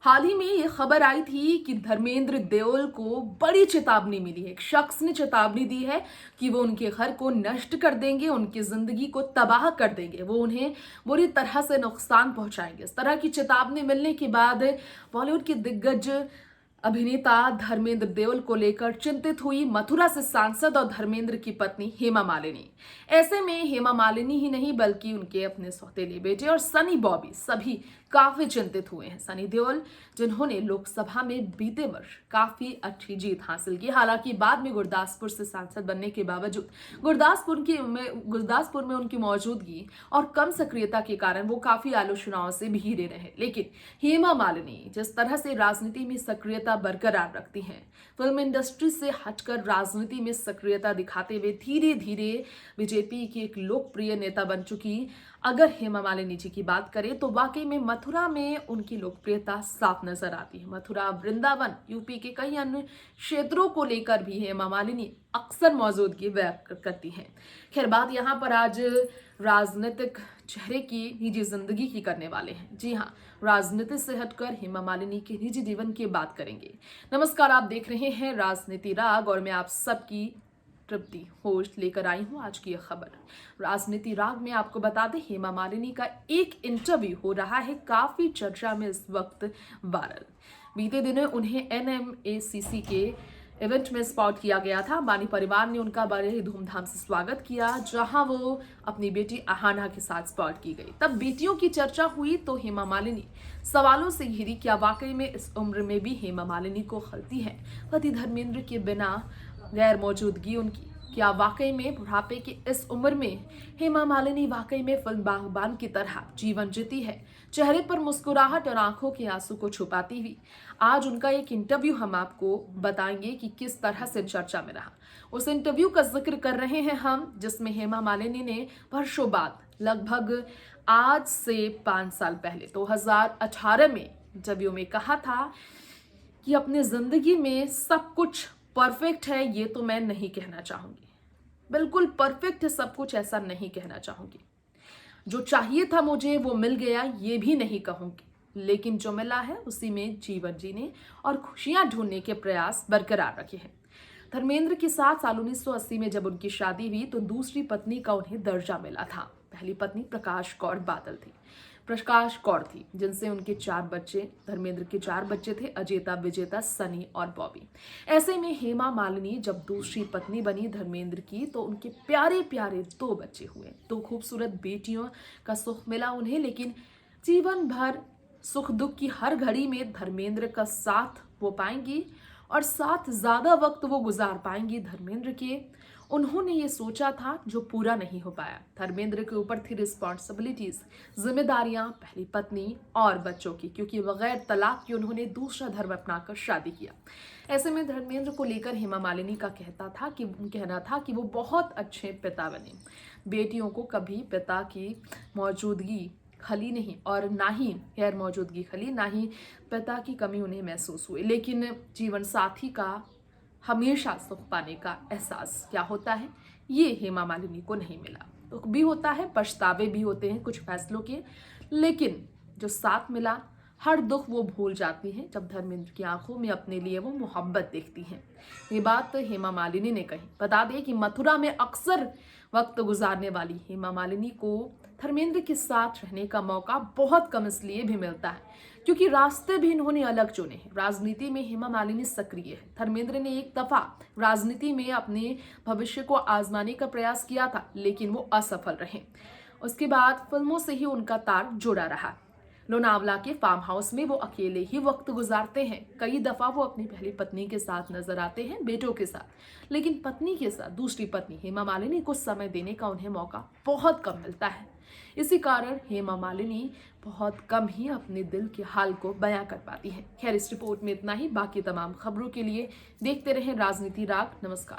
हाल ही में ये खबर आई थी कि धर्मेंद्र देओल को बड़ी चेतावनी मिली है। एक शख्स ने चेतावनी दी है कि वो उनके घर को नष्ट कर देंगे, उनकी जिंदगी को तबाह कर देंगे, वो उन्हें बुरी तरह से नुकसान पहुंचाएंगे। इस तरह की चेतावनी मिलने के बाद बॉलीवुड के दिग्गज अभिनेता धर्मेंद्र देओल को लेकर चिंतित हुई मथुरा से सांसद और धर्मेंद्र की पत्नी हेमा मालिनी। ऐसे में हेमा मालिनी ही नहीं बल्कि उनके अपने सौतेले बेटे और सनी बॉबी सभी काफी चिंतित हुए हैं। सनी देओल जिन्होंने लोकसभा में बीते वर्ष काफी अच्छी जीत हासिल की, हालांकि बाद में गुरदासपुर से सांसद बनने के बावजूद गुरदासपुर में उनकी मौजूदगी और कम सक्रियता के कारण वो काफी आलोचनाओं से घिरे रहे। लेकिन हेमा मालिनी जिस तरह से राजनीति में सक्रियता बरकरार रखती हैं, फिल्म इंडस्ट्री से हटकर राजनीति में सक्रियता दिखाते हुए धीरे धीरे बीजेपी की एक लोकप्रिय नेता बन चुकी अगर हेमा मालिनी जी की बात करें तो वाकई में मथुरा में उनकी लोकप्रियता साफ नजर आती है। मथुरा, वृंदावन, यूपी के कई अन्य क्षेत्रों को लेकर भी हेमा मालिनी अक्सर मौजूदगी व्यक्त करती हैं। खैर, बात यहाँ पर आज राजनीतिक चेहरे की निजी जिंदगी की करने वाले हैं। जी हाँ, राजनीति से हटकर हेमा मालिनी के निजी जीवन की बात करेंगे। नमस्कार, आप देख रहे हैं राजनीति राग और मैं आप सबकी तृप्ति होस्ट लेकर आई हूं आज की यह खबर। राजनीति राग में आपको बता दें, हेमा मालिनी का एक इंटरव्यू हो रहा है काफी चर्चा में इस वक्त वायरल। बीते दिनों उन्हें NMACC के इवेंट में स्पॉट किया गया था। अंबानी परिवार ने उनका बड़े ही धूमधाम से स्वागत किया, जहां वो अपनी बेटी अहाना के साथ स्पॉट की गई। तब बेटियों की चर्चा हुई तो हेमा मालिनी सवालों से घिरी। क्या वाकई में इस उम्र में भी हेमा मालिनी को खलती है पति धर्मेंद्र के बिना गैर मौजूदगी उनकी? क्या वाकई में बुढ़ापे की इस उम्र में हेमा मालिनी वाकई में फिल्म बागबान की तरह जीवन जीती है, चेहरे पर मुस्कुराहट और आंखों के आंसू को छुपाती हुई? आज उनका एक इंटरव्यू हम आपको बताएंगे कि किस तरह से चर्चा में रहा। उस इंटरव्यू का जिक्र कर रहे हैं हम, जिसमें हेमा मालिनी ने वर्षों बाद, लगभग आज से 5 साल पहले 2018 में इंटरव्यू में कहा था कि अपनी जिंदगी में सब कुछ परफेक्ट है ये तो मैं नहीं कहना चाहूंगी, बिल्कुल परफेक्ट है सब कुछ ऐसा नहीं कहना चाहूंगी, जो चाहिए था मुझे वो मिल गया ये भी नहीं कहूंगी, लेकिन जो मिला है उसी में जीवन जीने और खुशियां ढूंढने के प्रयास बरकरार रखे हैं। धर्मेंद्र के साथ साल 1980 में जब उनकी शादी हुई तो दूसरी पत्नी का उन्हें दर्जा मिला था। पहली पत्नी प्रकाश कौर थी, जिनसे उनके 4 बच्चे, धर्मेंद्र के 4 बच्चे थे, अजेता, विजेता, सनी और बॉबी। ऐसे में हेमा मालिनी जब दूसरी पत्नी बनी धर्मेंद्र की तो उनके प्यारे प्यारे 2 बच्चे हुए, 2 खूबसूरत बेटियों का सुख मिला उन्हें। लेकिन जीवन भर सुख दुख की हर घड़ी में धर्मेंद्र का साथ वो पाएंगी और साथ ज्यादा वक्त वो गुजार पाएंगी धर्मेंद्र के। उन्होंने ये सोचा था जो पूरा नहीं हो पाया। धर्मेंद्र के ऊपर थी रिस्पॉन्सिबिलिटीज, जिम्मेदारियां, पहली पत्नी और बच्चों की, क्योंकि बगैर तलाक के उन्होंने दूसरा धर्म अपनाकर शादी किया। ऐसे में धर्मेंद्र को लेकर हेमा मालिनी का कहना था कि वो बहुत अच्छे पिता बने, बेटियों को कभी पिता की मौजूदगी खली नहीं और ना ही गैर मौजूदगी खली, ना ही पिता की कमी उन्हें महसूस हुई। लेकिन जीवन साथी का हमेशा सुख पाने का एहसास क्या होता है, ये हेमा मालिनी को नहीं मिला। दुख भी होता है, पछतावे भी होते हैं कुछ फैसलों के, लेकिन जो साथ मिला, हर दुख वो भूल जाती हैं जब धर्मेंद्र की आंखों में अपने लिए वो मोहब्बत देखती हैं। ये बात हेमा मालिनी ने कही। बता दें कि मथुरा में अक्सर वक्त गुजारने वाली हेमा मालिनी को धर्मेंद्र के साथ रहने का मौका बहुत कम इसलिए भी मिलता है क्योंकि रास्ते भी इन्होंने अलग चुने हैं। राजनीति में हेमा मालिनी सक्रिय है। धर्मेंद्र ने एक दफा राजनीति में अपने भविष्य को आजमाने का प्रयास किया था, लेकिन वो असफल रहे। उसके बाद फिल्मों से ही उनका तार जुड़ा रहा। लोनावला के फार्म हाउस में वो अकेले ही वक्त गुजारते हैं। कई दफा वो अपनी पहली पत्नी के साथ नजर आते हैं, बेटों के साथ, लेकिन पत्नी के साथ, दूसरी पत्नी हेमा मालिनी को समय देने का उन्हें मौका बहुत कम मिलता है। इसी कारण हेमा मालिनी बहुत कम ही अपने दिल के हाल को बयां कर पाती है। खैर, इस रिपोर्ट में इतना ही। बाकी तमाम खबरों के लिए देखते रहें राजनीति राग। नमस्कार।